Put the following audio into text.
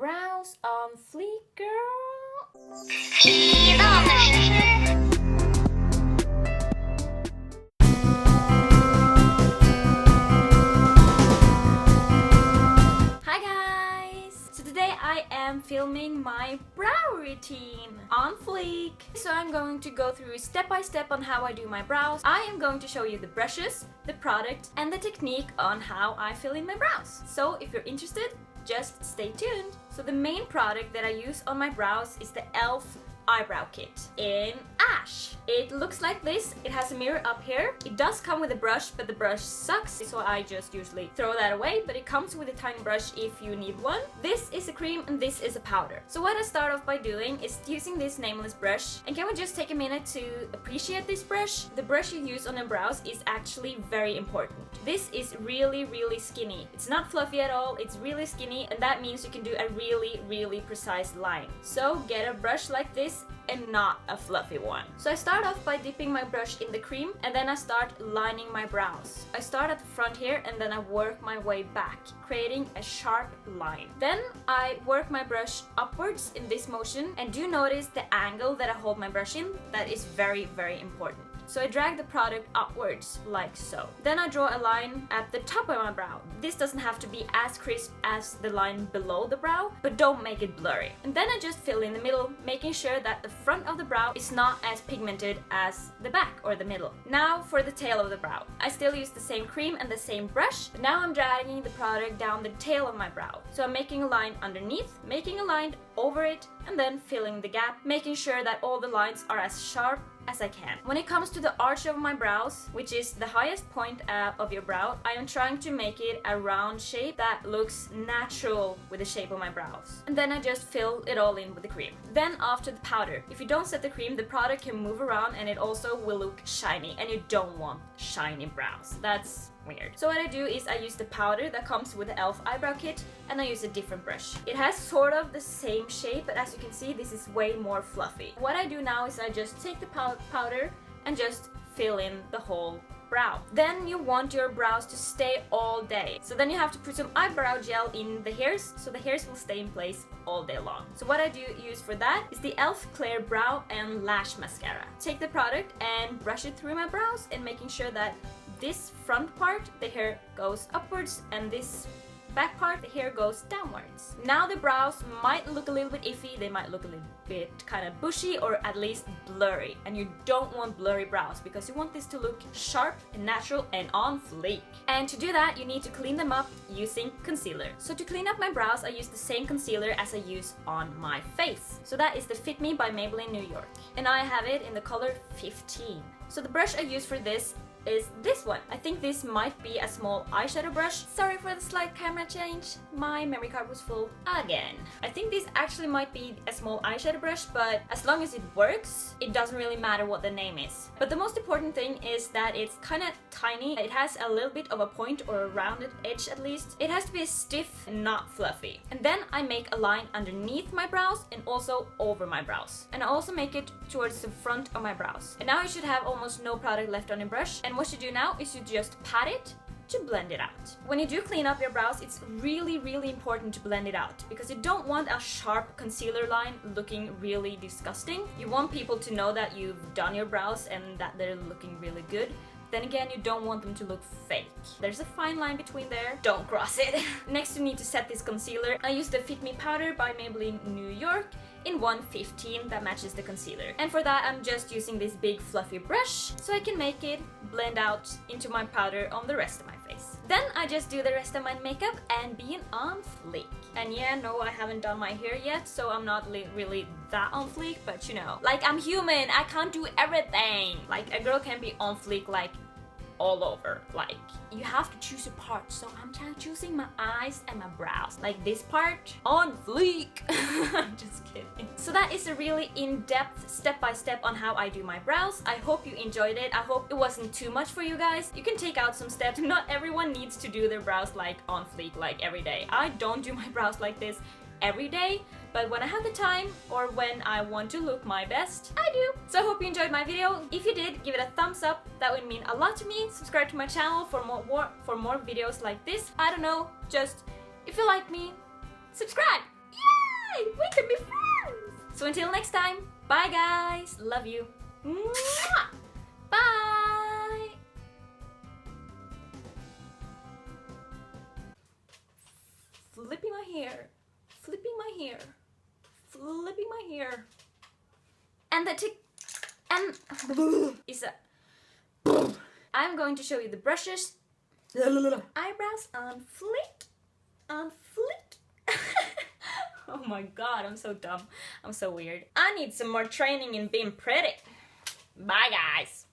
brows on fleek, girl. Hi guys! So today I am filming my brow routine on fleek. So I'm going to go through step by step on how I do my brows. I am going to show you the brushes, the product, and the technique on how I fill in my brows. So if you're interested, just stay tuned. So the main product that I use on my brows is the e.l.f. eyebrow kit in ash. It looks like this. It has a mirror up here. It does come with a brush, but the brush sucks, so I just usually throw that away, but it comes with a tiny brush if you need one. This is a cream and this is a powder. So what I start off by doing is using this nameless brush. And can we just take a minute to appreciate this brush? The brush you use on your brows is actually very important. This is really skinny. It's not fluffy at all. It's really skinny, and that means you can do a really precise line. So get a brush like this and not a fluffy one. So I start off by dipping my brush in the cream, and then I start lining my brows. I start at the front here and then I work my way back, creating a sharp line. Then I work my brush upwards in this motion, and do notice the angle that I hold my brush in. That is very important. So I drag the product upwards like so. Then I draw a line at the top of my brow. This doesn't have to be as crisp as the line below the brow, but don't make it blurry. And then I just fill in the middle, making sure that the front of the brow is not as pigmented as the back or the middle. Now for the tail of the brow. I still use the same cream and the same brush, but now I'm dragging the product down the tail of my brow. So I'm making a line underneath, making a line over it, and then filling the gap, making sure that all the lines are as sharp as I can. When it comes to the arch of my brows, which is the highest point of your brow, I am trying to make it a round shape that looks natural with the shape of my brows. And then I just fill it all in with the cream. Then after the powder. If you don't set the cream, the product can move around and it also will look shiny, and you don't want shiny brows. That's weird. So what I do is I use the powder that comes with the e.l.f. eyebrow kit, and I use a different brush. It has sort of the same shape, but as you can see, this is way more fluffy. What I do now is I just take the powder and just fill in the whole brow. Then you want your brows to stay all day. So then you have to put some eyebrow gel in the hairs, so the hairs will stay in place all day long. So what I do use for that is the e.l.f. Clear Brow and Lash Mascara. Take the product and brush it through my brows, and making sure that this front part, the hair goes upwards, and this back part, the hair goes downwards. Now the brows might look a little bit iffy, they might look a little bit kind of bushy or at least blurry, and you don't want blurry brows because you want this to look sharp and natural and on fleek. And to do that, you need to clean them up using concealer. So to clean up my brows, I use the same concealer as I use on my face. So that is the Fit Me by Maybelline New York, and I have it in the color 15. So the brush I use for this is this one. I think this might be a small eyeshadow brush. Sorry for the slight camera change. My memory card was full again. I think this actually might be a small eyeshadow brush, but as long as it works, it doesn't really matter what the name is. But the most important thing is that it's kind of tiny. It has a little bit of a point or a rounded edge at least. It has to be stiff and not fluffy. And then I make a line underneath my brows and also over my brows. And I also make it towards the front of my brows. And now you should have almost no product left on your brush. And what you do now is you just pat it to blend it out. When you do clean up your brows, it's really important to blend it out, because you don't want a sharp concealer line looking really disgusting. You want people to know that you've done your brows and that they're looking really good. Then again, you don't want them to look fake. There's a fine line between there. Don't cross it. Next, you need to set this concealer. I use the Fit Me powder by Maybelline New York in 115 that matches the concealer. And for that, I'm just using this big fluffy brush so I can make it blend out into my powder on the rest of my face. Then I just do the rest of my makeup and being on fleek. And yeah, no, I haven't done my hair yet, so I'm not really that on fleek, but you know, like, I'm human, I can't do everything. Like, a girl can be on fleek like all over. Like, you have to choose a part, so I'm choosing my eyes and my brows. Like this part, on fleek. I'm just kidding. So that is a really in-depth step-by-step on how I do my brows. I hope you enjoyed it. I hope it wasn't too much for you guys. You can take out some steps. Not everyone needs to do their brows like on fleek, like every day. I don't do my brows like this every day, but when I have the time or when I want to look my best, I do. So I hope you enjoyed my video. If you did, give it a thumbs up. That would mean a lot to me. Subscribe to my channel for more videos like this. I don't know, just if you like me, subscribe. Yeah! So until next time, bye guys, love you. Mwah! Bye! Flipping my hair, flipping my hair, flipping my hair. And the tick and is a I'm going to show you the brushes. Eyebrows on flick, on flick. Oh my god, I'm so dumb. I'm so weird. I need some more training in being pretty. Bye guys.